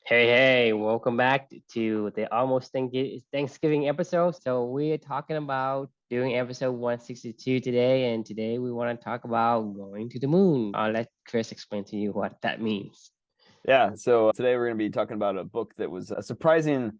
Hey, welcome back to the almost Thanksgiving episode. So we're talking about doing episode 162 today, and today we want to talk about going to the moon. I'll let Chris explain to you what that means. Yeah, so today we're going to be talking about a book that was a surprising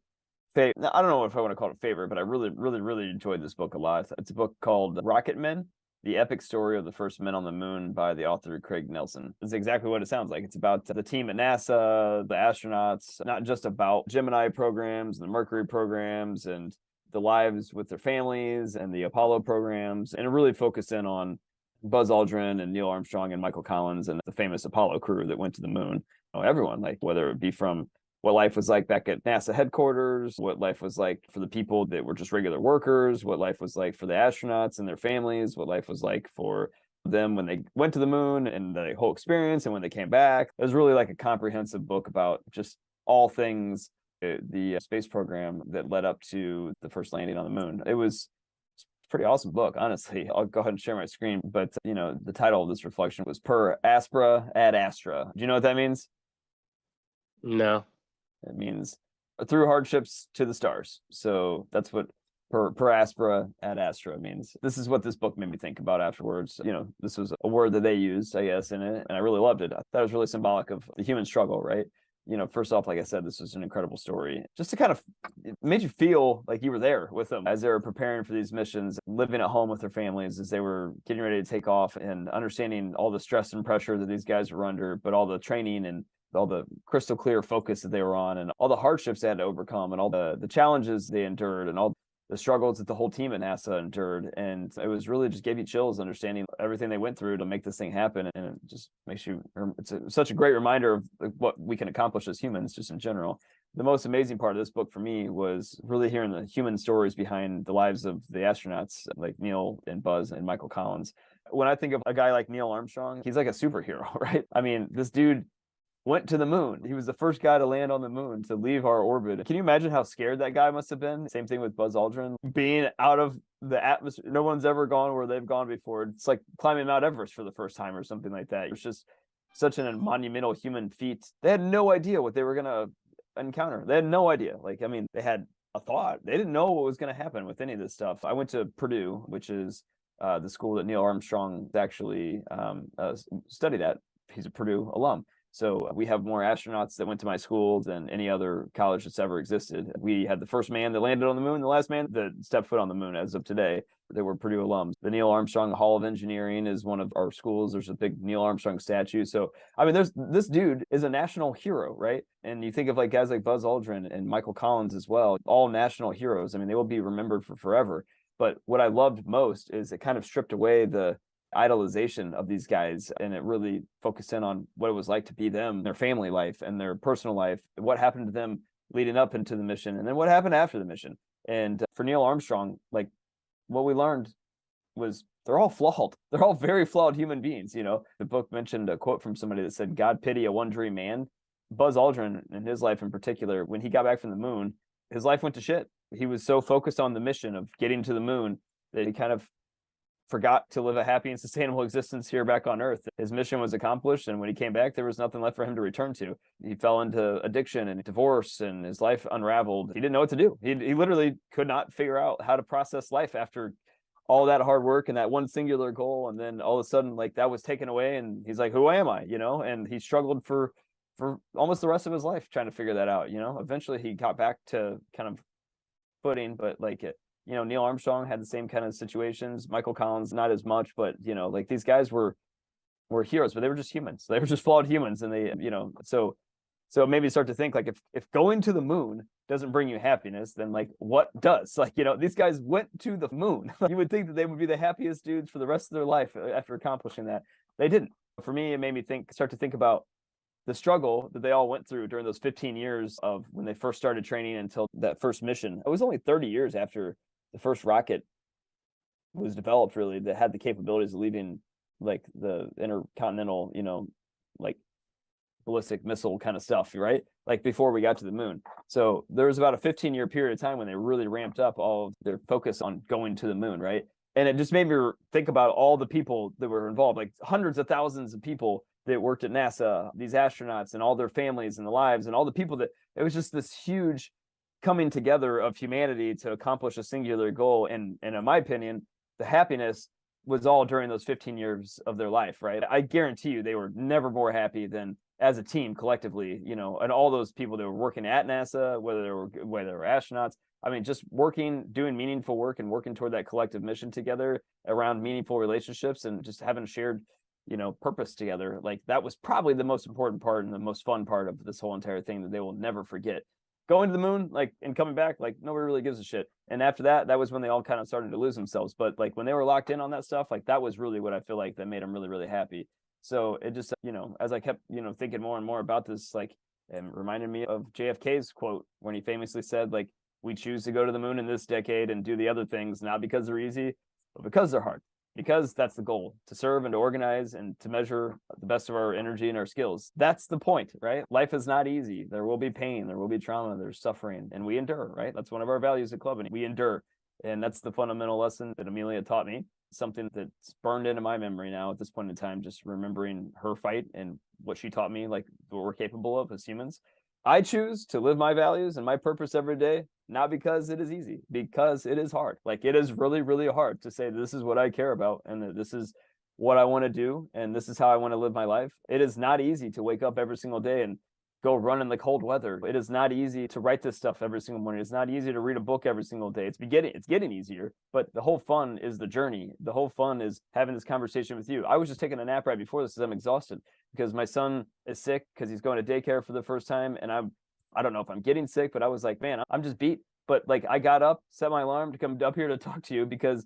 favorite. I don't know if I want to call it a favorite, but I really enjoyed this book a lot. It's a book called Rocket Men, The Epic Story of the First Men on the Moon by the author Craig Nelson. It's exactly what it sounds like. It's about the team at NASA, the astronauts, not just about Gemini programs and the Mercury programs and the lives with their families and the Apollo programs, and it really focused in on Buzz Aldrin and Neil Armstrong and Michael Collins and the famous Apollo crew that went to the moon. Everyone, like whether it be from what life was like back at NASA headquarters, what life was like for the people that were just regular workers, what life was like for the astronauts and their families, what life was like for them when they went to the moon and the whole experience and when they came back. It was really like a comprehensive book about just all things the space program that led up to the first landing on the moon. It was a pretty awesome book, honestly. I'll go ahead and share my screen, but the title of this reflection was Per Aspera ad Astra. Do you know what that means? No. It means through hardships to the stars. So that's what per aspera ad astra means. This is what this book made me think about afterwards. This was a word that they used, I guess, in it, and I really loved it. I thought it was really symbolic of the human struggle, right? First off, like I said, this was an incredible story. Just to kind of, it made you feel like you were there with them as they were preparing for these missions, living at home with their families as they were getting ready to take off, and understanding all the stress and pressure that these guys were under, but all the training and all the crystal clear focus that they were on, and all the hardships they had to overcome, and all the challenges they endured, and all the struggles that the whole team at NASA endured. And it was really just gave you chills understanding everything they went through to make this thing happen. And it just makes you, such a great reminder of what we can accomplish as humans just in general. The most amazing part of this book for me was really hearing the human stories behind the lives of the astronauts like Neil and Buzz and Michael Collins. When I think of a guy like Neil Armstrong, he's like a superhero, right? I mean, this dude went to the moon. He was the first guy to land on the moon, to leave our orbit. Can you imagine how scared that guy must have been? Same thing with Buzz Aldrin, being out of the atmosphere. No one's ever gone where they've gone before. It's like climbing Mount Everest for the first time or something like that. It's just such a monumental human feat. They had no idea what they were going to encounter. They had no idea. Like, I mean, they had a thought. They didn't know what was going to happen with any of this stuff. I went to Purdue, which is the school that Neil Armstrong actually studied at. He's a Purdue alum. So we have more astronauts that went to my school than any other college that's ever existed. We had the first man that landed on the moon, the last man that stepped foot on the moon as of today. They were Purdue alums. The Neil Armstrong Hall of Engineering is one of our schools. There's a big Neil Armstrong statue. So, I mean, this dude is a national hero, right? And you think of like guys like Buzz Aldrin and Michael Collins as well, all national heroes. I mean, they will be remembered for forever. But what I loved most is it kind of stripped away the idolization of these guys, and it really focused in on what it was like to be them, their family life and their personal life, what happened to them leading up into the mission, and then what happened after the mission. And for Neil Armstrong, like what we learned was they're all flawed. They're all very flawed human beings. The book mentioned a quote from somebody that said, "God pity a one dream man." Buzz Aldrin, in his life in particular, when he got back from the moon, his life went to shit. He was so focused on the mission of getting to the moon that he kind of forgot to live a happy and sustainable existence here back on Earth. His mission was accomplished, and when he came back, there was nothing left for him to return to. He fell into addiction and divorce, and his life unraveled. He didn't know what to do. He literally could not figure out how to process life after all that hard work and that one singular goal. And then all of a sudden, like, that was taken away, and he's like, who am I? And he struggled for almost the rest of his life trying to figure that out. Eventually he got back to kind of footing, but like Neil Armstrong had the same kind of situations. Michael Collins, not as much, but like these guys were heroes, but they were just humans. They were just flawed humans, and they, so it made me start to think, like, if going to the moon doesn't bring you happiness, then like what does? Like, these guys went to the moon. You would think that they would be the happiest dudes for the rest of their life after accomplishing that. They didn't. For me, it made me start to think about the struggle that they all went through during those 15 years of when they first started training until that first mission. It was only 30 years after the first rocket was developed, really, that had the capabilities of leaving like the intercontinental, like ballistic missile kind of stuff, right? Like before we got to the moon. So there was about a 15-year period of time when they really ramped up all of their focus on going to the moon, right? And it just made me think about all the people that were involved, like hundreds of thousands of people that worked at NASA, these astronauts and all their families and the lives and all the people that it was just this huge coming together of humanity to accomplish a singular goal. And in my opinion, the happiness was all during those 15 years of their life, right? I guarantee you they were never more happy than as a team collectively, you know, and all those people that were working at NASA, whether they were astronauts. I mean, just working, doing meaningful work and working toward that collective mission together around meaningful relationships and just having a shared, you know, purpose together. Like that was probably the most important part and the most fun part of this whole entire thing that they will never forget. Going to the moon, like, and coming back, like nobody really gives a shit. And after that, that was when they all kind of started to lose themselves. But like when they were locked in on that stuff, like that was really what I feel like that made them really, really happy. So it just, you know, as I kept, you know, thinking more and more about this, like, it reminded me of JFK's quote when he famously said, like, we choose to go to the moon in this decade and do the other things, not because they're easy, but because they're hard. Because that's the goal, to serve and to organize and to measure the best of our energy and our skills. That's the point, right? Life is not easy. There will be pain, there will be trauma, there's suffering, and we endure, right? That's one of our values at Club, and we endure. And that's the fundamental lesson that Amelia taught me, something that's burned into my memory now at this point in time, just remembering her fight and what she taught me, like what we're capable of as humans. I choose to live my values and my purpose every day, not because it is easy, because it is hard. Like it is really, really hard to say this is what I care about and that this is what I want to do and this is how I want to live my life. It is not easy to wake up every single day and go run in the cold weather. It is not easy to write this stuff every single morning. It's not easy to read a book every single day. It's getting easier, but the whole fun is the journey. The whole fun is having this conversation with you. I was just taking a nap right before this because I'm exhausted because my son is sick because he's going to daycare for the first time. And I don't know if I'm getting sick, but I was like, man, I'm just beat. But like I got up, set my alarm to come up here to talk to you because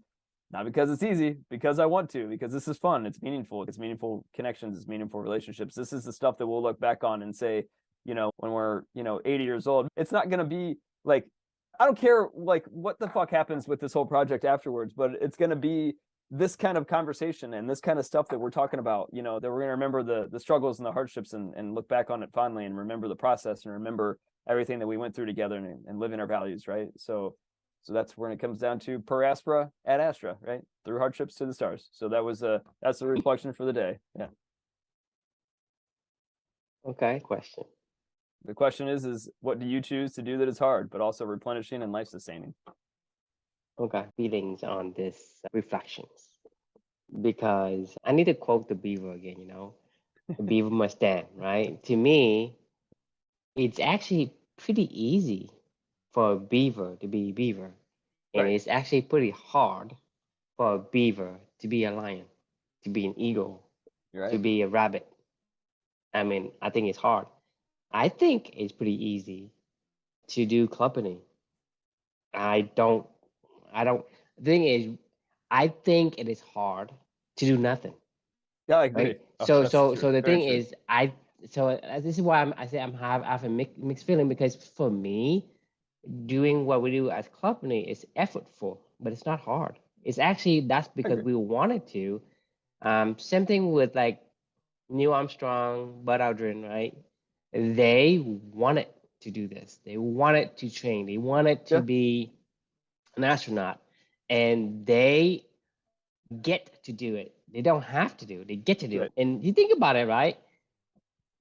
not because it's easy, because I want to, because this is fun. It's meaningful connections, it's meaningful relationships. This is the stuff that we'll look back on and say, you know, when we're, you know, 80 years old, it's not going to be like, I don't care like what the fuck happens with this whole project afterwards, but it's going to be this kind of conversation and this kind of stuff that we're talking about, you know, that we're going to remember the struggles and the hardships and look back on it fondly and remember the process and remember everything that we went through together and living our values, right? So that's when it comes down to Per Aspera at Astra, right? Through hardships to the stars. So that's the reflection for the day. Yeah. Okay, question. The question is what do you choose to do that is hard, but also replenishing and life sustaining? Okay, feelings on this reflections. Because I need to quote the Beaver again, you know, the Beaver must stand, right? To me, it's actually pretty easy for a beaver to be a beaver. And Right. it's actually pretty hard for a beaver to be a lion, to be an eagle, You're to right. be a rabbit. I mean, I think it's hard. I think it's pretty easy to do company. I don't, the thing is, I think it is hard to do nothing, Yeah, I agree. right? Oh, So, that's so, true. so the Very thing true. is, this is why I say I have a mixed feeling because for me, doing what we do as company is effortful, but it's not hard. It's actually that's I because agree. we wanted to. Same thing with like Neil Armstrong, Buzz Aldrin, right? They wanted to do this. They wanted to train. They wanted to Yeah. be an astronaut, and they get to do it. They don't have to do it. They get to do Right. it. And you think about it, right?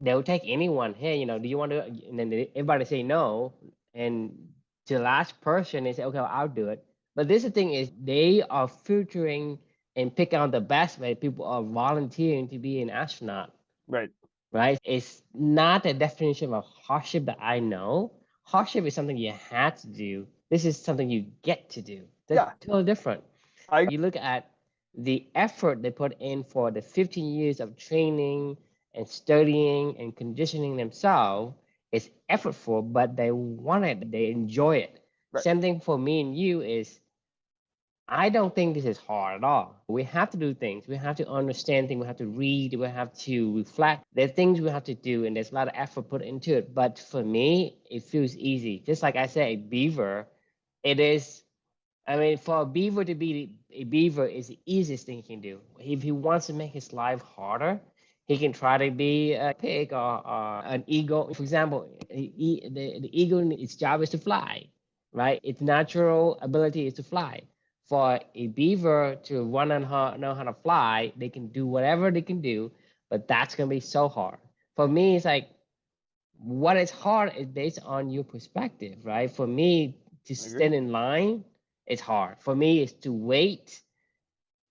They'll take anyone. Hey, you know, do you want to? And then everybody say no, and to the last person, they say, okay, well, I'll do it. But this the thing is, they are filtering and picking out the best way. People are volunteering to be an astronaut, Right. right? It's not a definition of hardship that I know. Hardship is something you had to do. This is something you get to do. That's Yeah. totally different. I You look at the effort they put in for the 15 years of training and studying and conditioning themselves. It's effortful, but they want it, they enjoy it. right. Same thing for me and you is I don't think this is hard at all. We have to do things. We have to understand things. We have to read. We have to reflect. There are things we have to do, and there's a lot of effort put into it. But for me, it feels easy. Just like I said, a beaver, it is. I mean, for a beaver to be a beaver is the easiest thing he can do. If he wants to make his life harder, he can try to be a pig or an eagle. For example, the eagle, its job is to fly, right? Its natural ability is to fly. For a beaver to run and know how to fly, they can do whatever they can do. but that's gonna be so hard. For me, it's like what is hard is based on your perspective, right? For me, to I agree. stand in line, it's hard. For me, it's to wait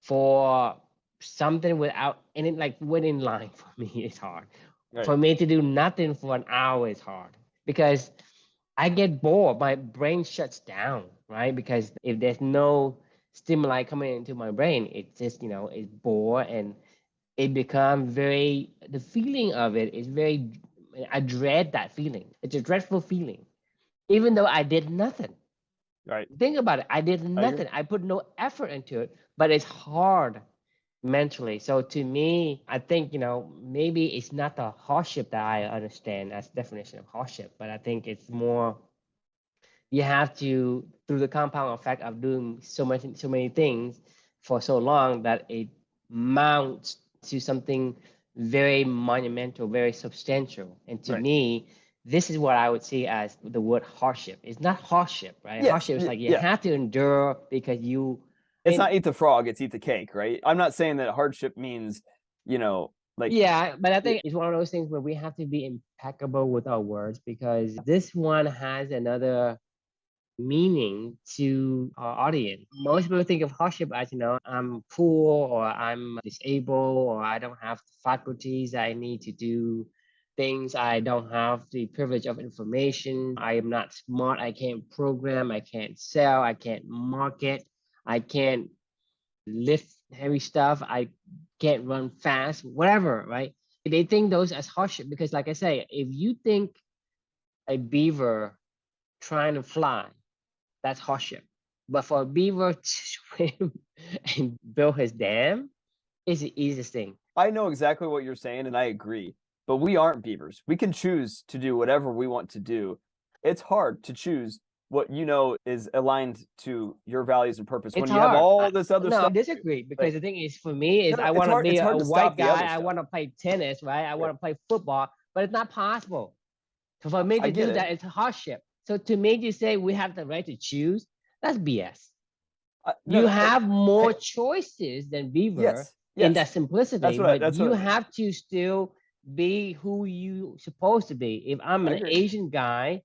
for something without any like wait in line for me is hard. Right. For me to do nothing for an hour is hard because I get bored. My brain shuts down, right? Because if there's no stimuli coming into my brain, it just, it's bored and it becomes very, the feeling of it is very, I dread that feeling. It's a dreadful feeling, even though I did nothing. Right. Think about it. I did I agree. nothing. I put no effort into it, but it's hard mentally. So to me, I think, maybe it's not the hardship that I understand as definition of hardship, but I think it's more you have to through the compound effect of doing so many things for so long that it mounts to something very monumental, very substantial. And to Right. me, this is what I would see as the word hardship. It's not hardship, right? Yes. Hardship is like you Yeah. have to endure because you It's and not eat the frog, it's eat the cake, right? I'm not saying that hardship means, like yeah, but I think it's one of those things where we have to be impeccable with our words because this one has another meaning to our audience. Most people think of hardship as, I'm poor or I'm disabled or I don't have faculties. I need to do things. I don't have the privilege of information. I am not smart. I can't program. I can't sell. I can't market. I can't lift heavy stuff. I can't run fast, whatever, right? They think those as hardship because, like I say, if you think a beaver trying to fly, that's hardship. But for a beaver to swim and build his dam is the easiest thing. I know exactly what you're saying and I agree, but we aren't beavers. We can choose to do whatever we want to do. It's hard to choose what is aligned to your values and purpose It's when you have hard. all this other No, I stuff. disagree because Like, the thing is, for me, is no, I it's want to hard. be It's a hard to white stop the guy. other I stuff. want to play tennis, right? I Yeah, want to play football, but it's not possible. So for me I to get do it. that, it's a hardship. So to me, to say we have the right to choose, that's BS. No, You no. have Hey, more choices than Beaver yes, in that yes. simplicity, but That's what you I mean. have to still be who you supposed to be. If I'm I an agree. Asian guy,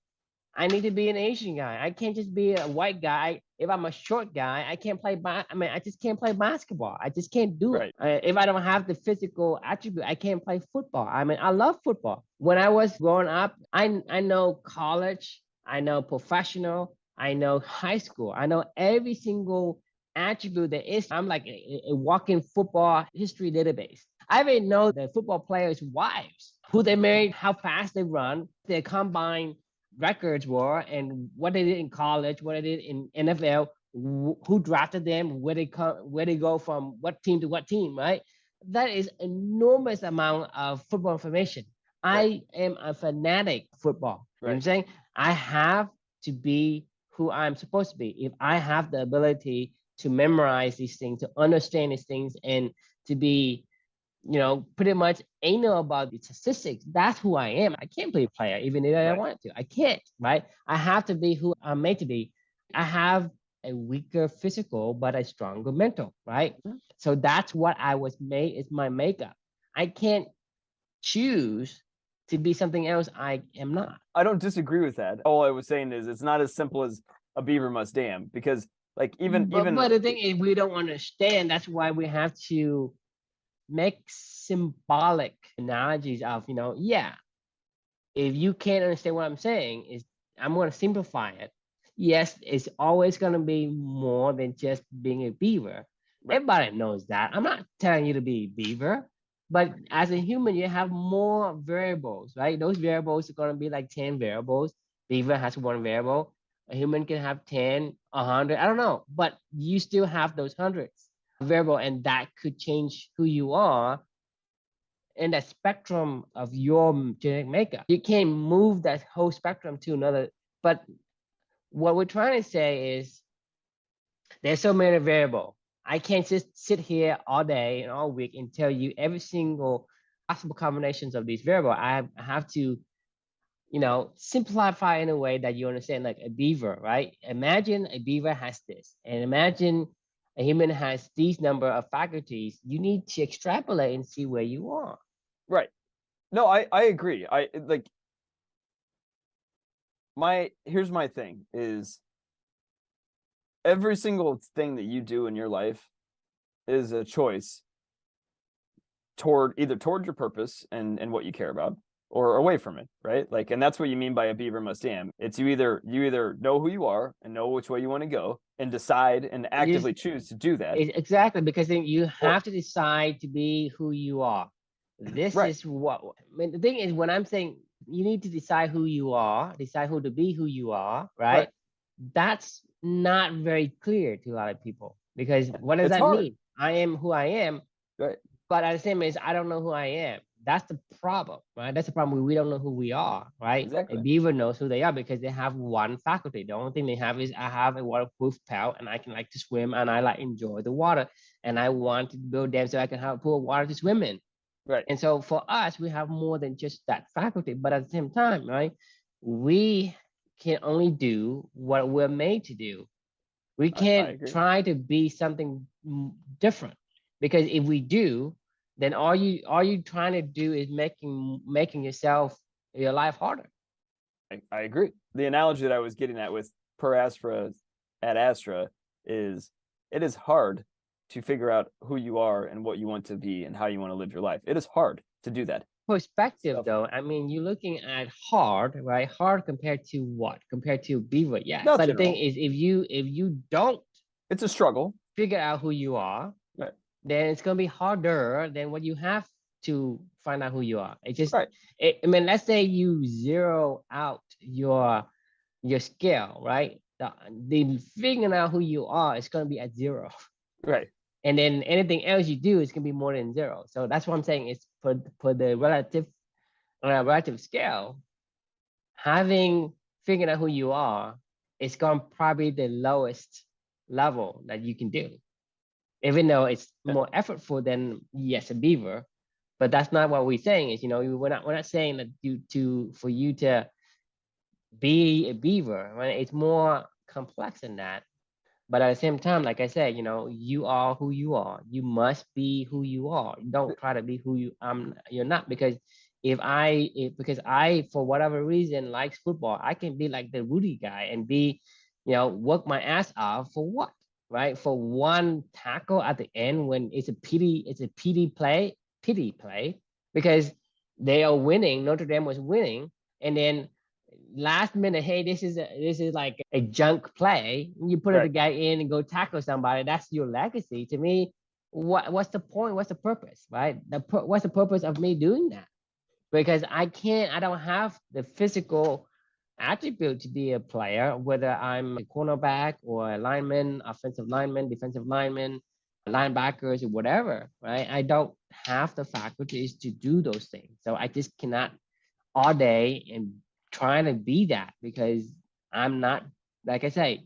I need to be an Asian guy. I can't just be a white guy. If I'm a short guy, I can't play. I just can't play basketball. I just can't do it. Right. If I don't have the physical attribute, I can't play football. I love football. When I was growing up, I know college, I know professional, I know high school, I know every single attribute there is. I'm like a walking football history database. I even know the football players' wives, who they married, how fast they run, their combine records were, and what they did in college, what they did in NFL, who drafted them, where they come, where they go from what team to what team, right? That is enormous amount of football information. Right. I am a fanatic of football. You know what I'm Right. saying? I have to be who I'm supposed to be. If I have the ability to memorize these things, to understand these things, and to be pretty much anal about the statistics. That's who I am. I can't be a player, even if I Right. wanted to. I can't, right? I have to be who I'm made to be. I have a weaker physical, but a stronger mental, right? Mhm. So that's what I was made, it's my makeup. I can't choose to be something else I am not. I don't disagree with that. All I was saying is it's not as simple as a beaver must dam because like But the thing is, we don't understand. That's why we have to make symbolic analogies of, yeah, if you can't understand what I'm saying, is I'm going to simplify it. Yes, it's always going to be more than just being a beaver. right. Everybody knows that. I'm not telling you to be a beaver, but as a human, you have more variables, right? Those variables are going to be like 10 variables. Beaver has one variable. A human can have 10, 100, I don't know, but you still have those hundreds variable, and that could change who you are in that spectrum of your genetic makeup. You can't move that whole spectrum to another. But what we're trying to say is there's so many variables. I can't just sit here all day and all week and tell you every single possible combinations of these variables. I have to, simplify in a way that you understand, like a beaver, right? Imagine a beaver has this, and imagine a human has these number of faculties. You need to extrapolate and see where you are. Right. No, I agree. Here's my thing is every single thing that you do in your life is a choice toward your purpose and what you care about, or away from it, right? Like, and that's what you mean by a beaver must dam. It's you either know who you are and know which way you want to go and decide and You actively choose to do that, exactly, because then you or have to decide to be who you are. This right, is what I mean. The thing is, when I'm saying you need to decide who you are, decide who to be who you are, right. right? That's not very clear to a lot of people because what does It's that hard, mean? I am who I am, right? but at the same time, I don't know who I am. That's the problem, right? That's the problem. We don't know who we are, right? A Exactly. beaver knows who they are because they have one faculty. The only thing they have is I have a waterproof pelt and I can like to swim and I like enjoy the water and I want to build dams so I can have a pool of water to swim in. Right. And so for us, we have more than just that faculty, but at the same time, right? We can only do what we're made to do. We I can't agree. try to be something different because if we do, then all you trying to do is making yourself your life harder. I agree. The analogy that I was getting at with Per Aspera at Astra is it is hard to figure out who you are and what you want to be and how you want to live your life. It is hard to do that. Perspective, So though, I mean, you're looking at hard, right? Hard compared to what? Compared to beaver, yes. not But the thing general. is, if you don't It's a struggle. figure out who you are, Right. then it's gonna be harder than what you have to find out who you are. It just, Right. I mean, let's say you zero out your scale, right? The figuring out who you are is gonna be at zero, Right. and then anything else you do is gonna be more than zero. So that's what I'm saying. It's for the relative scale, having figured out who you are is going probably the lowest level that you can do, even though it's Yeah. more effortful than yes a beaver. But that's not what we're saying. Is we're not saying that for you to be a beaver. Right? It's more complex than that. But at the same time, like I said, you are who you are. You must be who you are. Don't try to be who you're not, because because I for whatever reason likes football, I can be like the Rudy guy and be, work my ass off for what? Right? For one tackle at the end when it's a pity play because they are winning. Notre Dame was winning, and then last minute, hey, this is like a junk play. You put the Right. guy in and go tackle somebody. That's your legacy. To me, what's the point? What's the purpose? Right? What's the purpose of me doing that? Because I don't have the physical attribute to be a player, whether I'm a cornerback or a lineman, offensive lineman, defensive lineman, linebackers, or whatever, right? I don't have the faculties to do those things. So I just cannot all day and trying to be that because I'm not, like I say,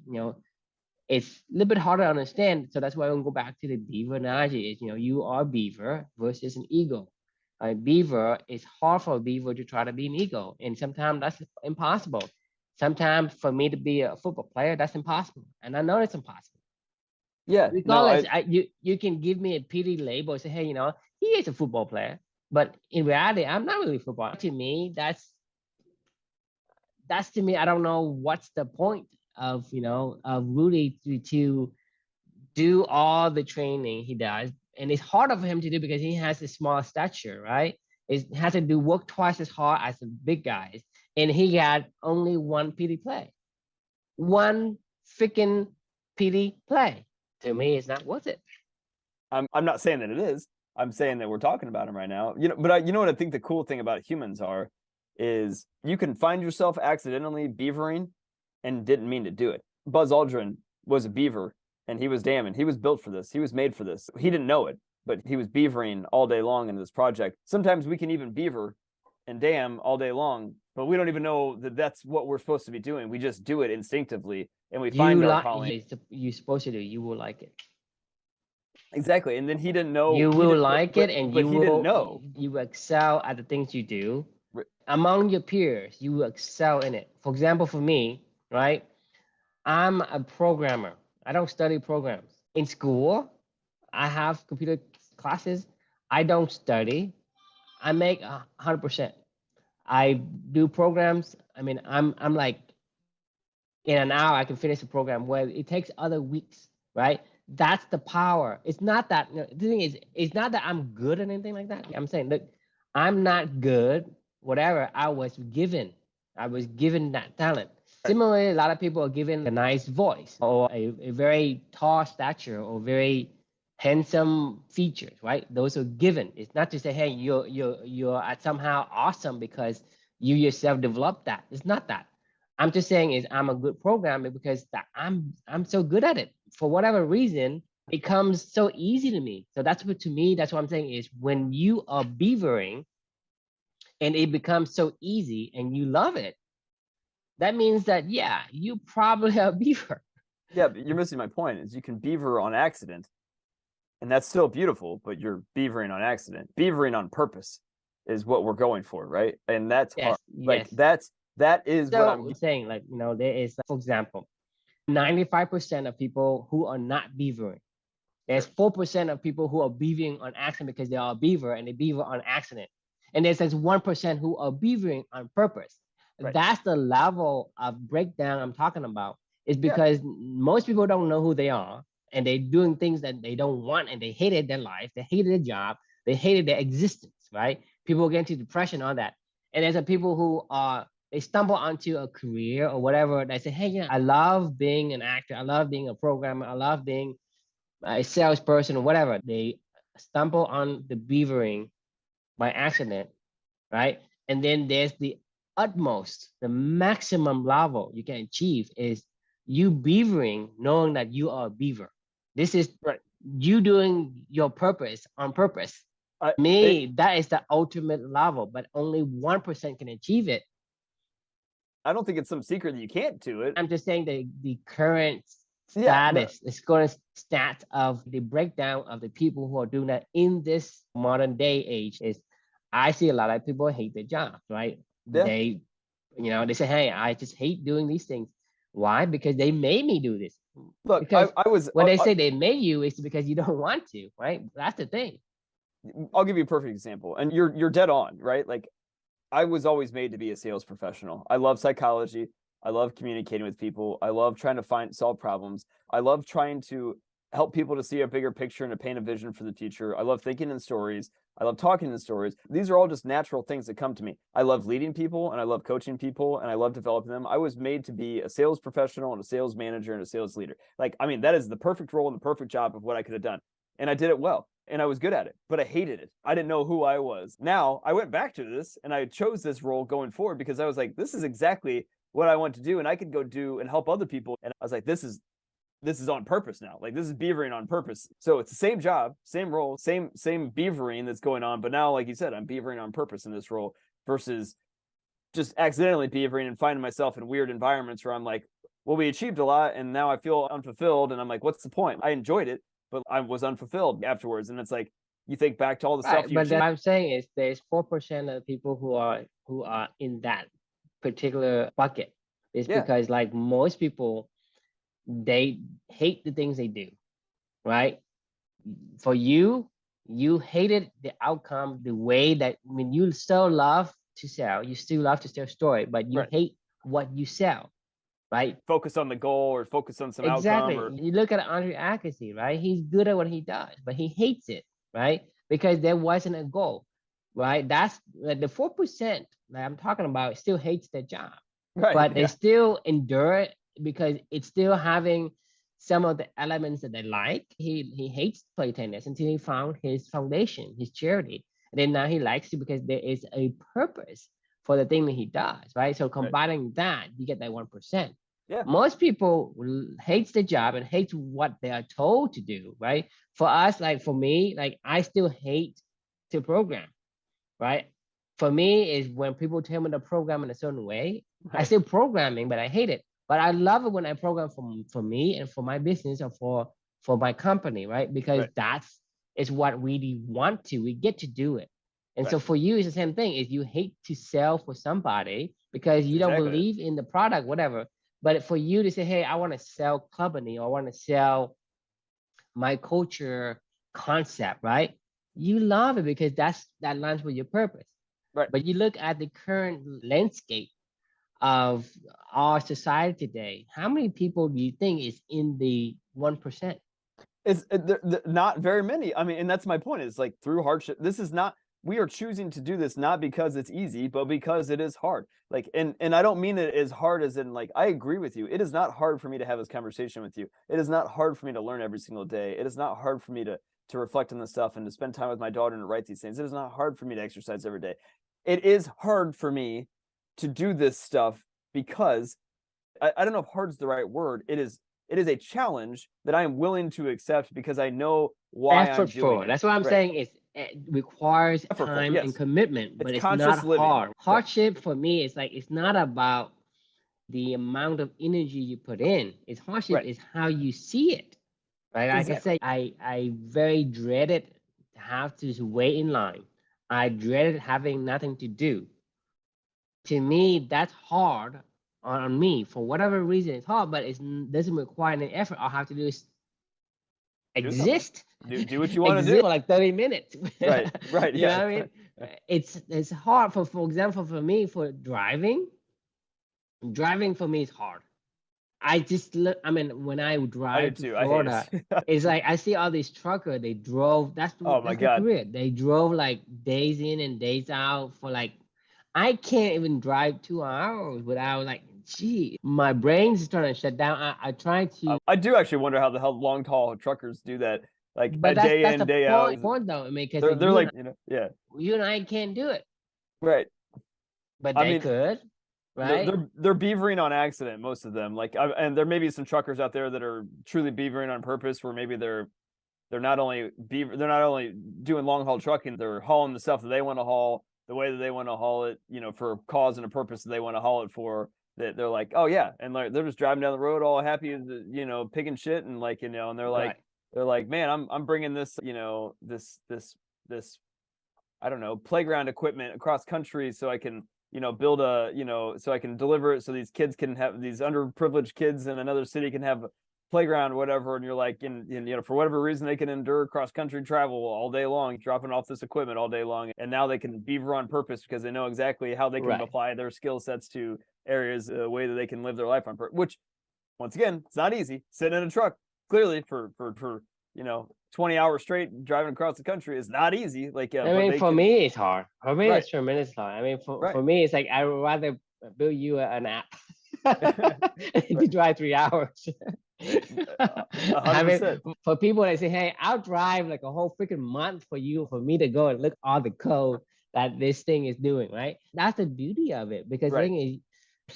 it's a little bit harder to understand. So that's why I'm going to go back to the beaver analogy is, you are beaver versus an eagle. A beaver, it's hard for a beaver to try to be an eagle. And sometimes that's impossible. Sometimes for me to be a football player, that's impossible. And I know it's impossible. Yeah. No, Regardless, you can give me a pity label and say, hey, he is a football player. But in reality, I'm not really football. To me, that's to me, I don't know what's the point of of Rudy to do all the training he does, and it's harder for him to do because he has a small stature, right? It has to do work twice as hard as the big guys, and he got only one PD play, one freaking PD play. To me, it's not worth it. I'm not saying that it is. I'm saying that we're talking about him right now. But you know what I think the cool thing about humans is you can find yourself accidentally beavering and didn't mean to do it. Buzz Aldrin was a beaver and he was damming. He was built for this. He was made for this. He didn't know it, but he was beavering all day long in this project. Sometimes we can even beaver and dam all day long, but we don't even know that that's what we're supposed to be doing. We just do it instinctively and we find our calling. You're supposed to do. You will like it. Exactly. And then he didn't know, You he will didn't, like it, and but he didn't know. you excel at the things you do among your peers. You will excel in it. For example, for me, right? I'm a programmer. I don't study programs in school. I have computer classes. I don't study. I make 100%. I do programs. I mean, I'm like in an hour I can finish a program where it takes other weeks, right? That's the power. It's not that the thing is, it's not that I'm good at anything like that. I'm saying, look, I'm not good. Whatever I was given, I was given that talent. Right. Similarly, a lot of people are given a nice voice or a very tall stature or very handsome features, right? Those are given. It's not to say, hey, you're somehow awesome because you yourself developed that. It's not that. I'm just saying is I'm a good programmer because I'm so good at it. For whatever reason, it comes so easy to me. So that's what to me, that's what I'm saying is when you are beavering and it becomes so easy and you love it, that means that yeah, you probably are a beaver. Yeah, but you're missing my point. Is you can beaver on accident, and that's still beautiful, but you're beavering on accident. Beavering on purpose is what we're going for, right? And that's hard. Yes, Like yes. that is what I'm So saying like, there is, for example, 95% of people who are not beavering. There's sure. 4% of people who are beavering on accident because they are a beaver and they beaver on accident. And there's 1% who are beavering on purpose. Right. That's the level of breakdown I'm talking about. Is Yeah. because most people don't know who they are and they're doing things that they don't want and they hated their life, they hated their job, they hated their existence, right? People get into depression on that. And there's a people who are they stumble onto a career or whatever. They say, hey, yeah, I love being an actor, I love being a programmer, I love being a salesperson or whatever. They stumble on the beavering by accident, right? And then there's the utmost, the maximum level you can achieve is you beavering, knowing that you are a beaver. This is Right. you doing your purpose on purpose. I it, Me, that is the ultimate level, but only 1% can achieve it. I don't think it's some secret that you can't do it. I'm just saying the current Yeah. No. status, the current stats of the breakdown of the people who are doing that in this modern day age is I see a lot of people hate their jobs, right? Yeah. They, they say, hey, I just hate doing these things. Why? Because they made me do this. Look, Because I was. when they say they made you, it's because you don't want to, right? That's the thing. I'll give you a perfect example, and you're dead on, right? Like I was always made to be a sales professional. I love psychology. I love communicating with people. I love trying to solve problems. I love trying to help people to see a bigger picture and to paint a vision for the future. I love thinking in stories. I love talking in stories. These are all just natural things that come to me. I love leading people and I love coaching people and I love developing them. I was made to be a sales professional and a sales manager and a sales leader. Like, I mean, that is the perfect role and the perfect job of what I could have done. And I did it well and I was good at it, but I hated it. I didn't know who I was. Now I went back to this and I chose this role going forward because I was like, this is exactly what I want to do. And I could go do and help other people. And I was like, this is on purpose now. Like this is beavering on purpose. So it's the same job, same role, same beavering that's going on. But now, like you said, I'm beavering on purpose in this role versus just accidentally beavering and finding myself in weird environments where I'm like, well, we achieved a lot and now I feel unfulfilled. And I'm like, what's the point? I enjoyed it, but I was unfulfilled afterwards. And it's like, you think back to all the stuff Right. you But achieved. what I'm saying is there's 4% of the people who are in that particular bucket. It's Yeah. because like most people, they hate the things they do, right? For you, you hated the outcome, the way that I mean you still love to sell, you still love to tell story, but you Right. hate what you sell, right? Focus on the goal or focus on some outcome Exactly. or You look at Andre Agassi, right? He's good at what he does, but he hates it, right? Because there wasn't a goal, right? That's like the 4% that I'm talking about still hates their job, right. but they Yeah. still endure it because it's still having some of the elements that they like. He hates to play tennis until he found his foundation, his charity. And then now he likes it because there is a purpose for the thing that he does, right? So Right. combining that, you get that 1%. Yeah. Most people hates the job and hates what they are told to do, right? For us, like for me, like I still hate to program, right? For me is when people tell me to program in a certain way, I Right. still programming, but I hate it. But I love it when I program for me and for my business or for my company, right? Because Right. that's is what we want to. We get to do it. And Right. so for you, it's the same thing. Is you hate to sell for somebody because That's you don't exactly it. believe in the product, whatever. But for you to say, hey, I want to sell company or I want to sell my culture concept, right? you love it because that aligns with your purpose. Right. But you look at the current landscape of our society today, how many people do you think is in the 1%? It's not very many. I mean, and that's my point. Is like through hardship. This is not. We are choosing to do this not because it's easy, but because it is hard. Like, and I don't mean it as hard as in like I agree with you. It is not hard for me to have this conversation with you. It is not hard for me to learn every single day. It is not hard for me to reflect on this stuff and to spend time with my daughter and to write these things. It is not hard for me to exercise every day. It is hard for me to do this stuff because I don't know if hard is the right word. It is a challenge that I am willing to accept because I know why I'm doing it. That's what I'm saying. It requires Effortful, time and yes. commitment, but it's not conscious living. hard. Hardship for me is like it's not about the amount of energy you put in. It's hardship Right. is how you see it. Right. Like I say, I very dreaded to have to wait in line. I dreaded having nothing to do. To me, that's hard on me. For whatever reason, it's hard, but it doesn't require any effort. All I have to do is exist. Do what you want to do for like 30 minutes. Right. You know what I mean? It's hard for example, for me, for driving for me is hard. I just look, I mean, when I drive to Florida, it's like I see all these truckers, they drove, that's my God. career. They drove like days in and days out for like, I can't even drive 2 hours without like, gee, my brain's starting to shut down. I try to. I do actually wonder how the hell long haul truckers do that. Like a day in, day out. Point though. I mean, because they're like, you know, yeah. You and I can't do it. Right. But they could. Right. They're beavering on accident, most of them. Like, and there may be some truckers out there that are truly beavering on purpose, where maybe they're not only doing long haul trucking, they're hauling the stuff that they want to haul the way that they want to haul it, you know, for a cause and a purpose that they want to haul it for. That they're like, oh yeah, and like they're just driving down the road all happy, you know, picking shit, and like, you know, and they're like, man, I'm bringing this, you know, this I don't know, playground equipment across country so I can, you know, build a, you know, so I can deliver it so these kids can have, these underprivileged kids in another city can have a playground or whatever. And you're like, and you know, for whatever reason, they can endure cross country travel all day long, dropping off this equipment all day long. And now they can beaver on purpose because they know exactly how they can apply their skill sets to areas, a way that they can live their life on purpose, which once again, it's not easy. Sitting in a truck, clearly for you know, 20 hours straight driving across the country is not easy. Like, I mean, for me, it's hard. For me, it's tremendously hard. I mean, for me, it's like I would rather build you an app to drive 3 hours. I mean, for people that say, "Hey, I'll drive like a whole freaking month for me to go and look all the code that this thing is doing," right? That's the beauty of it, because the thing is,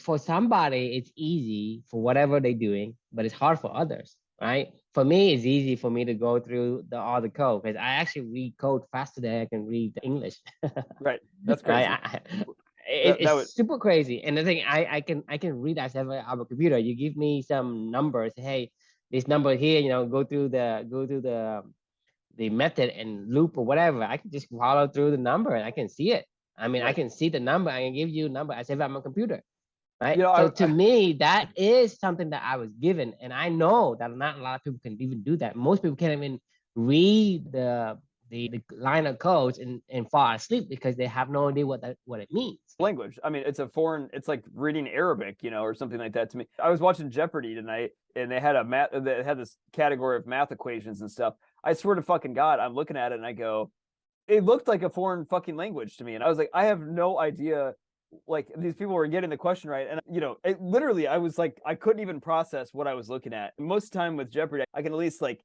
for somebody, it's easy for whatever they're doing, but it's hard for others, right? For me, it's easy for me to go through all the code because I actually read code faster than I can read English. Right, that's crazy. It's super crazy. And the thing, I can read that on a computer. You give me some numbers, hey, this number here, you know, go through the method and loop or whatever. I can just follow through the number and I can see it. I mean, I can see the number. I can give you a number as if I'm a computer. Right. You know, so to me, that is something that I was given. And I know that not a lot of people can even do that. Most people can't even read the line of codes and fall asleep because they have no idea what it means. Language. I mean, it's a foreign, it's like reading Arabic, you know, or something like that to me. I was watching Jeopardy tonight and they had this category of math equations and stuff. I swear to fucking God, I'm looking at it and I go, it looked like a foreign fucking language to me. And I was like, I have no idea. Like, these people were getting the question right. And, you know, it literally, I was like, I couldn't even process what I was looking at. And most of the time with Jeopardy, I can at least like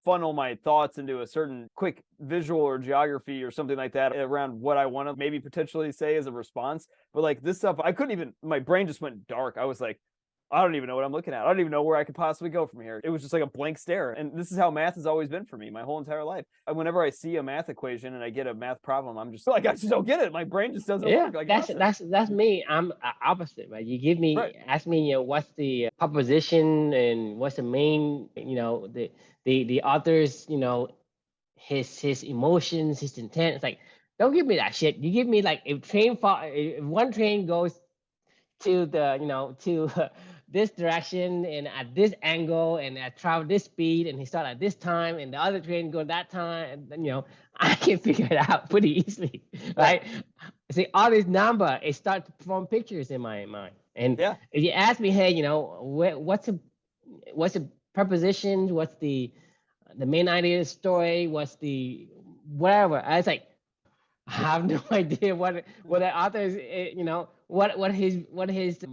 funnel my thoughts into a certain quick visual or geography or something like that around what I want to maybe potentially say as a response. But like this stuff, I couldn't even, my brain just went dark. I was like, I don't even know what I'm looking at. I don't even know where I could possibly go from here. It was just like a blank stare. And this is how math has always been for me my whole entire life. And whenever I see a math equation and I get a math problem, I'm just like, I just don't get it. My brain just doesn't work. Like, that's me. I'm opposite, right? You give me, ask me, you know, what's the proposition and what's the main, you know, the author's, you know, his emotions, his intent. It's like, don't give me that shit. You give me like if one train goes to the, you know, to this direction and at this angle and I travel this speed and he start at this time and the other train go that time and then, I can figure it out pretty easily, right? See, all these number, it start to form pictures in my mind. And Yeah. if you ask me, hey, what's the prepositions, what's the main idea of the story, what's the whatever, I was like, I have no idea what the author is, what his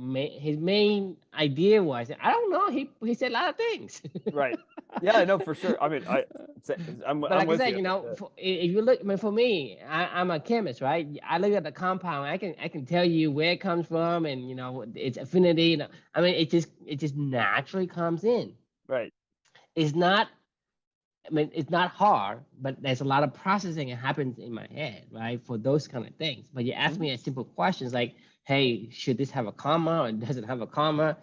main idea was. I don't know. He said a lot of things. Right. Yeah, I know for sure. I mean, I'm But I'm like I with said, you. if you look, I mean, for me, I'm a chemist, right? I look at the compound. I can tell you where it comes from, and its affinity. I mean, it just naturally comes in. Right. It's not. I mean, it's not hard, but there's a lot of processing that happens in my head, right? For those kind of things. But you ask Mhm. me a simple questions like, "Hey, should this have a comma or does it have a comma?"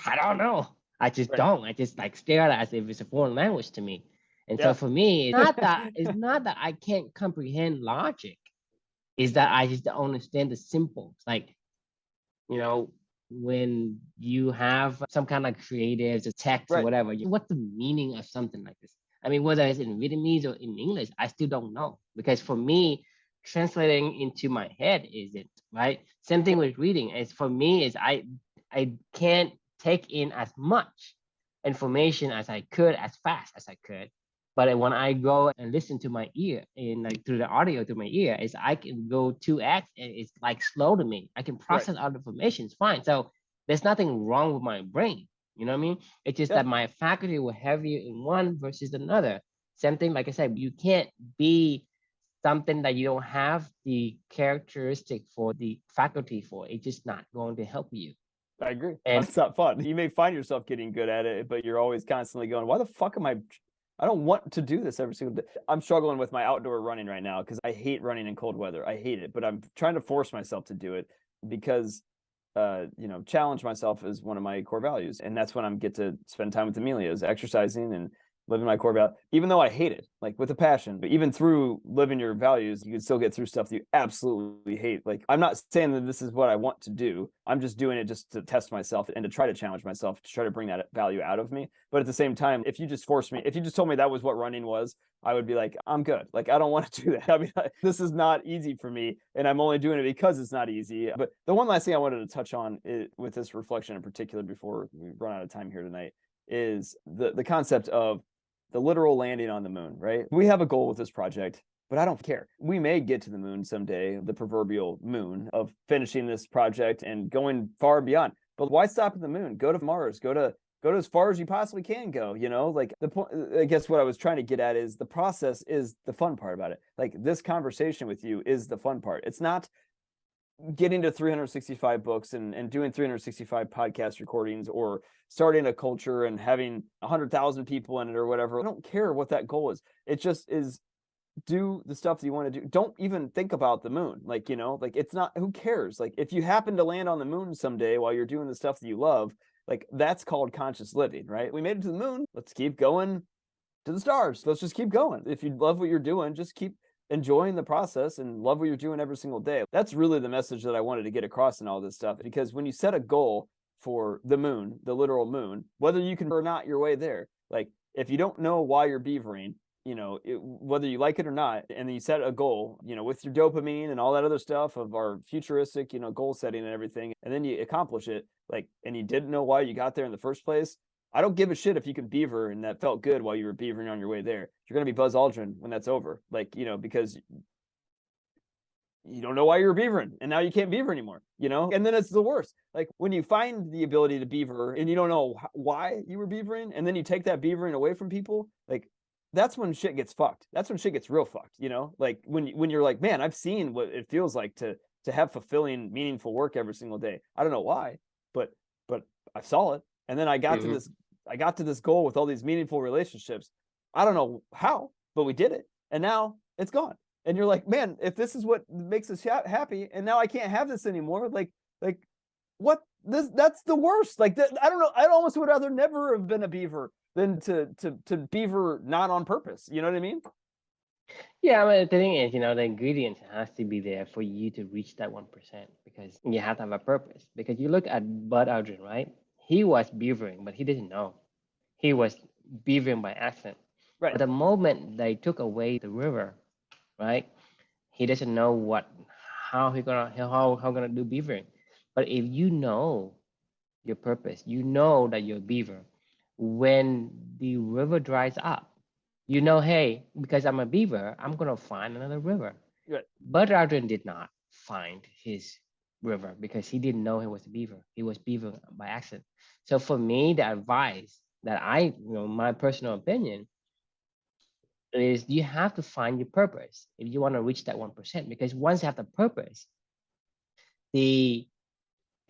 I don't know. I just Right. don't. I just like stare at it as if it's a foreign language to me. And so Yeah. for me, it's not that I can't comprehend logic. It's that I just don't understand the symbols. Like, you know, when you have some kind of creatives or text or Right. whatever, what's the meaning of something like this? I mean, whether it's in Vietnamese or in English, I still don't know. Because for me, translating into my head isn't, right? Same thing with reading. It's for me is I can't take in as much information as I could as fast as I could. But when I go and listen to my ear and like through the audio through my ear, is I can go 2x and it's like slow to me. I can Right. process all the information. It's fine. So there's nothing wrong with my brain. You know what I mean? It's just Yeah. that my faculty will heavier in one versus another. Same thing, like I said, you can't be something that you don't have the characteristic for the faculty for. It's just not going to help you. I agree. And It's not fun. You may find yourself getting good at it, but you're always constantly going, why the fuck am I don't want to do this every single day. I'm struggling with my outdoor running right now because I hate running in cold weather. I hate it, but I'm trying to force myself to do it because challenge myself is one of my core values. And that's when I get to spend time with Amelia, is exercising and living my core value, even though I hate it, like with a passion. But even through living your values, you can still get through stuff that you absolutely hate. Like, I'm not saying that this is what I want to do. I'm just doing it just to test myself and to try to challenge myself, to try to bring that value out of me. But at the same time, if you just told me that was what running was, I would be like, I'm good. Like, I don't want to do that. I mean, this is not easy for me, and I'm only doing it because it's not easy. But the one last thing I wanted to touch on with this reflection in particular before we run out of time here tonight is the concept of the literal landing on the moon, right? We have a goal with this project, but I don't care. We may get to the moon someday, the proverbial moon, of finishing this project and going far beyond. But why stop at the moon? Go to Mars, go to as far as you possibly can go, like the point. I guess what I was trying to get at is the process is the fun part about it. Like, this conversation with you is the fun part. It's not getting to 365 books and doing 365 podcast recordings or starting a culture and having 100,000 people in it or whatever. I don't care what that goal is. It just is, do the stuff that you want to do. Don't even think about the moon. Like, like, it's not, who cares? Like, if you happen to land on the moon someday while you're doing the stuff that you love, like, that's called conscious living, right? We made it to the moon. Let's keep going to the stars. Let's just keep going. If you love what you're doing, just keep enjoying the process and love what you're doing every single day. That's really the message that I wanted to get across in all this stuff, because when you set a goal for the moon, the literal moon, whether you can or not your way there, like, if you don't know why you're beavering, whether you like it or not, and then you set a goal, with your dopamine and all that other stuff of our futuristic, goal setting and everything, and then you accomplish it, like, and you didn't know why you got there in the first place, I don't give a shit if you can beaver and that felt good while you were beavering on your way there. You're going to be Buzz Aldrin when that's over. Like, because you don't know why you were beavering and now you can't beaver anymore, and then it's the worst. Like, when you find the ability to beaver and you don't know why you were beavering, and then you take that beavering away from people, like, that's when shit gets fucked. That's when shit gets real fucked, like when you're like, man, I've seen what it feels like to have fulfilling, meaningful work every single day. I don't know why, but I saw it. And then I got to this goal with all these meaningful relationships. I don't know how, but we did it. And now it's gone. And you're like, man, if this is what makes us happy, and now I can't have this anymore, like what? That's the worst. Like, I don't know. I almost would rather never have been a beaver than to beaver not on purpose. You know what I mean? yeah, I mean, the thing is, the ingredient has to be there for you to reach that 1%, because you have to have a purpose. Because you look at Bud Aldrin, right? he was beavering, but he didn't know. He was beavering by accident. Right. But the moment they took away the river, right? He doesn't know how gonna do beavering. But if you know your purpose, you know that you're a beaver. When the river dries up, you know, hey, because I'm a beaver, I'm gonna find another river. Right. Buzz Aldrin did not find his river because he didn't know he was a beaver. He was beavering by accident. So for me, the advice that my personal opinion is you have to find your purpose if you want to reach that 1%. Because once you have the purpose, the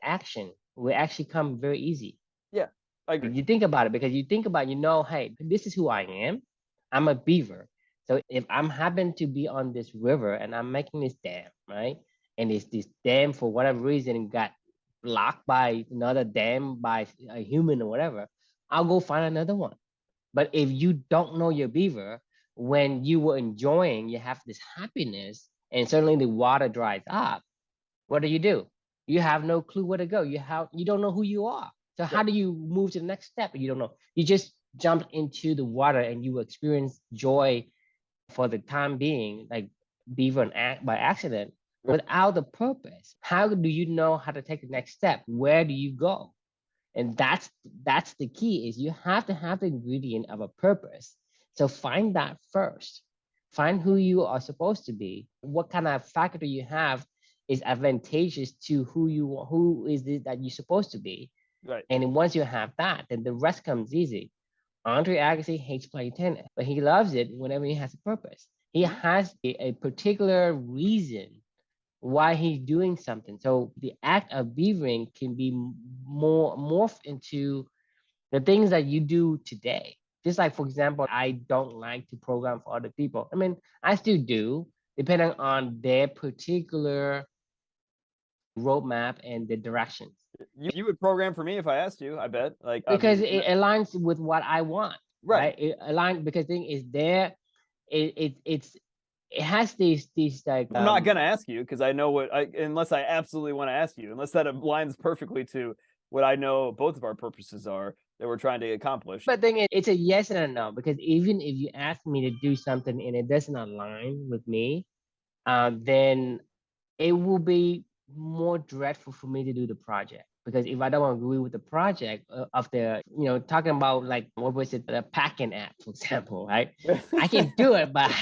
action will actually come very easy. Yeah, I agree. You think about it because you think about, hey, this is who I am. I'm a beaver. So if I'm happen to be on this river and I'm making this dam, right? And it's this dam for whatever reason got blocked by another dam by a human or whatever, I'll go find another one. But if you don't know your beaver, when you were enjoying, you have this happiness, and suddenly the water dries up, what do? You have no clue where to go. You don't know who you are. So how do you move to the next step? You don't know. You just jumped into the water and you experience joy for the time being, like beaver by accident, without the purpose. How do you know how to take the next step? Where do you go? And that's the key, is you have to have the ingredient of a purpose. So find that first. Find who you are supposed to be. What kind of faculty you have is advantageous to who is it that you're supposed to be. Right. And once you have that, then the rest comes easy. Andre Agassi hates playing tennis, but he loves it whenever he has a purpose. He has a particular reason why he's doing something. So the act of beavering can be more morphed into the things that you do today. Just like, for example, I don't like to program for other people. I mean, I still do, depending on their particular roadmap and the directions. You would program for me if I asked you, I bet. Like, Because it aligns with what I want, right? It aligns because thing is there. It has these like. I'm not gonna ask you because I know unless I absolutely want to ask you, unless that aligns perfectly to what I know both of our purposes are that we're trying to accomplish. But thing is, it's a yes and a no, because even if you ask me to do something and it doesn't align with me, then it will be more dreadful for me to do the project. Because if I don't agree with the project of the, talking about like, what was it, the packing app, for example, right? I can do it, but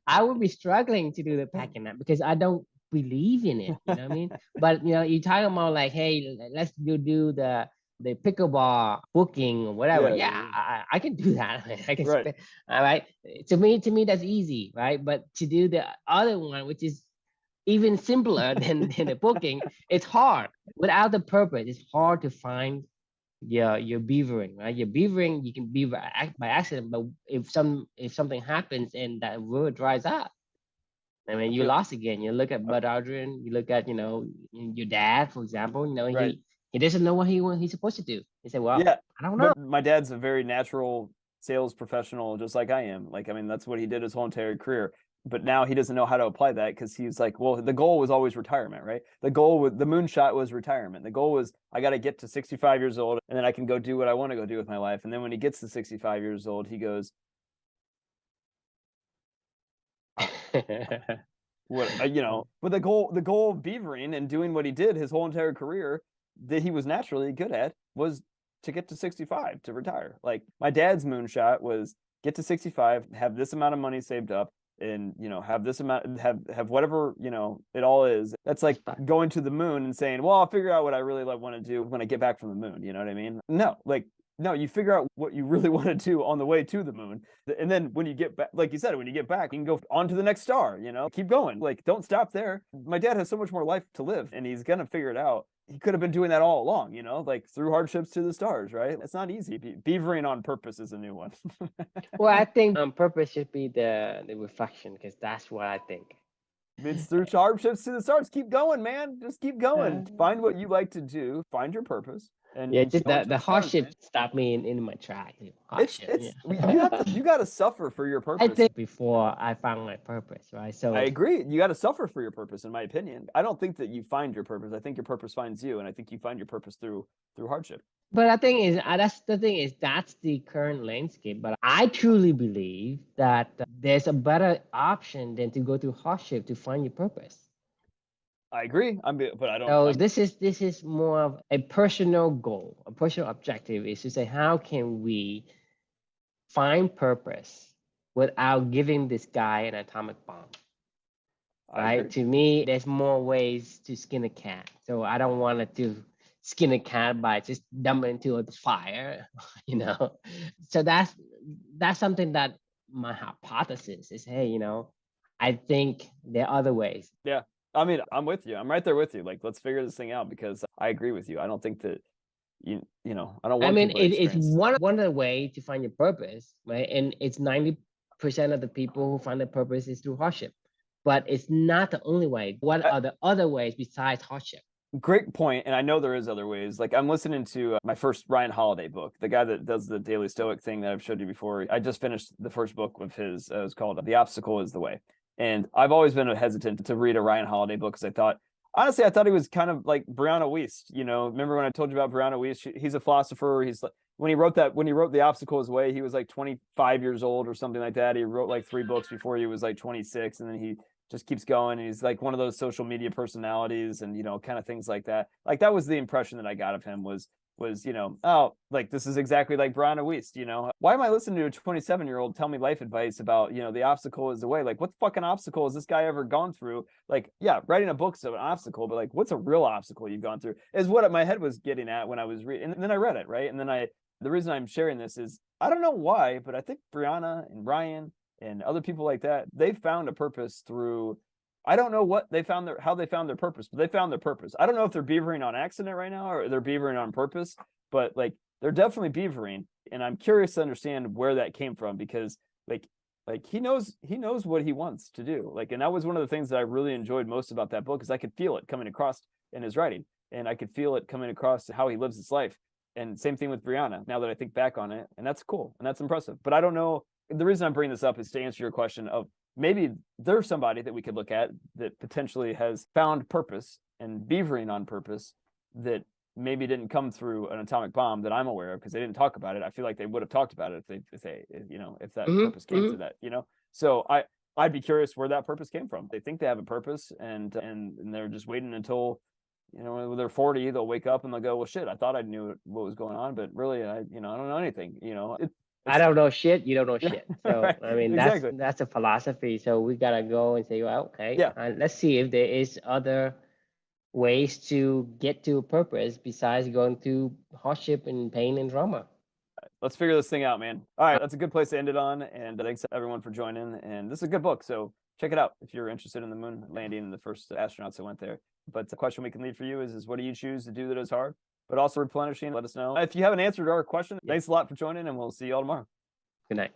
I would be struggling to do the packing app because I don't believe in it. You know what I mean? But you're talking about like, hey, let's do the pickleball booking or whatever. Yeah, I can do that. I can Right. All right. To me, that's easy, right? But to do the other one, which is even simpler than the booking, it's hard. Without the purpose, it's hard to find your beavering, right? Your beavering, you can beaver by accident, but if something happens and that river dries up, I mean, you lost again. You look at Bud Aldrin, you look at, your dad, for example, he doesn't know what he's supposed to do. He said, well, yeah, I don't know. But my dad's a very natural sales professional, just like I am. Like, I mean, that's what he did his whole entire career. But now he doesn't know how to apply that because he's like, well, the goal was always retirement, right? The goal with the moonshot was retirement. The goal was I got to get to 65 years old and then I can go do what I want to go do with my life. And then when he gets to 65 years old, he goes, what, but the goal of beavering and doing what he did his whole entire career that he was naturally good at was to get to 65 to retire. Like my dad's moonshot was get to 65, have this amount of money saved up, and have this amount, have whatever it all is. That's like going to the moon and saying, well, I'll figure out what I really want to do when I get back from the moon. You know what I mean? No, you figure out what you really want to do on the way to the moon. And then when you get back, like you said, when you get back, you can go on to the next star, keep going. Like, don't stop there. My dad has so much more life to live and he's going to figure it out. He could have been doing that all along, like through hardships to the stars, right? It's not easy. Beavering on purpose is a new one. Well, I think on purpose should be the reflection, because that's what I think. It's through hardships to the stars. Keep going, man. Just keep going. Find what you like to do. Find your purpose. and Yeah, you just go the into the stars, hardship man. stopped me in my track. It's Hardship, it's you got to suffer for your I purpose. think before I found my purpose, right? I So, agree. You got to suffer for your purpose, in my opinion. I don't think that you find your purpose. I think your purpose finds you, and I think you find your purpose through hardship. but the thing is, that's the thing is that's the current landscape. But I truly believe that there's a better option than to go through hardship to find your purpose. I agree. But I don't. So this is more of a personal goal, a personal objective is to say how can we find purpose without giving this guy an atomic bomb, I right? agree. To me, there's more ways to skin a cat. So I don't want to skin a cat by just dump it into the fire, you know. So that's something that my hypothesis is. Hey, I think there are other ways. Yeah. I mean, I'm with you. I'm right there with you. Like, let's figure this thing out because I agree with you. I don't think that I don't I want mean, people to it's experience. one of the way to find your purpose, right? And it's 90% of the people who find their purpose is through hardship, but it's not the only way. What are the other ways besides hardship? Great point, and I know there is other ways. Like I'm listening to my first Ryan Holiday book, the guy that does the Daily Stoic thing that I've showed you before. I just finished the first book of his. It's called "The Obstacle Is the Way," and I've always been hesitant to read a Ryan Holiday book because honestly, I thought he was kind of like Brianna Wiest. Remember when I told you about Brianna Wiest? He's a philosopher. He's like when he wrote "The Obstacle Is the Way," he was like 25 years old or something like that. He wrote like 3 books before he was like 26, and then he just keeps going. And he's like one of those social media personalities and, kind of things like that. Like that was the impression that I got of him was, oh, like this is exactly like Brianna Wiest, why am I listening to a 27-year-old tell me life advice about, the obstacle is the way? Like what fucking obstacle has this guy ever gone through? Like, yeah, writing a book's an obstacle, but like, what's a real obstacle you've gone through is what my head was getting at when I was reading. And then I read it. Right. And then the reason I'm sharing this is I don't know why, but I think Brianna and Ryan and other people like that, they found a purpose through, I don't know what they found how they found their purpose, but they found their purpose. I don't know if they're beavering on accident right now or they're beavering on purpose, but like they're definitely beavering. And I'm curious to understand where that came from because like he knows what he wants to do. Like, and that was one of the things that I really enjoyed most about that book is I could feel it coming across in his writing and I could feel it coming across how he lives his life. And same thing with Brianna now that I think back on it. And that's cool. And that's impressive. But I don't know. The reason I'm bringing this up is to answer your question of maybe there's somebody that we could look at that potentially has found purpose and beavering on purpose that maybe didn't come through an atomic bomb that I'm aware of because they didn't talk about it. I feel like they would have talked about it if that purpose came through that, So I'd be curious where that purpose came from. They think they have a purpose and they're just waiting until when they're 40, they'll wake up and they'll go, well, shit, I thought I knew what was going on, but really, I don't know anything, I don't know shit. You don't know shit. So right, I mean, exactly. that's a philosophy. So we gotta go and say, well, okay, Yeah. let's see if there is other ways to get to a purpose besides going through hardship and pain and drama. Let's figure this thing out, man. All right, that's a good place to end it on. And thanks everyone for joining. And this is a good book, so check it out if you're interested in the moon landing and the first astronauts that went there. But the question we can leave for you is what do you choose to do that is hard, but also replenishing? Let us know if you have an answer to our question. Thanks a lot for joining, and we'll see you all tomorrow. Good night.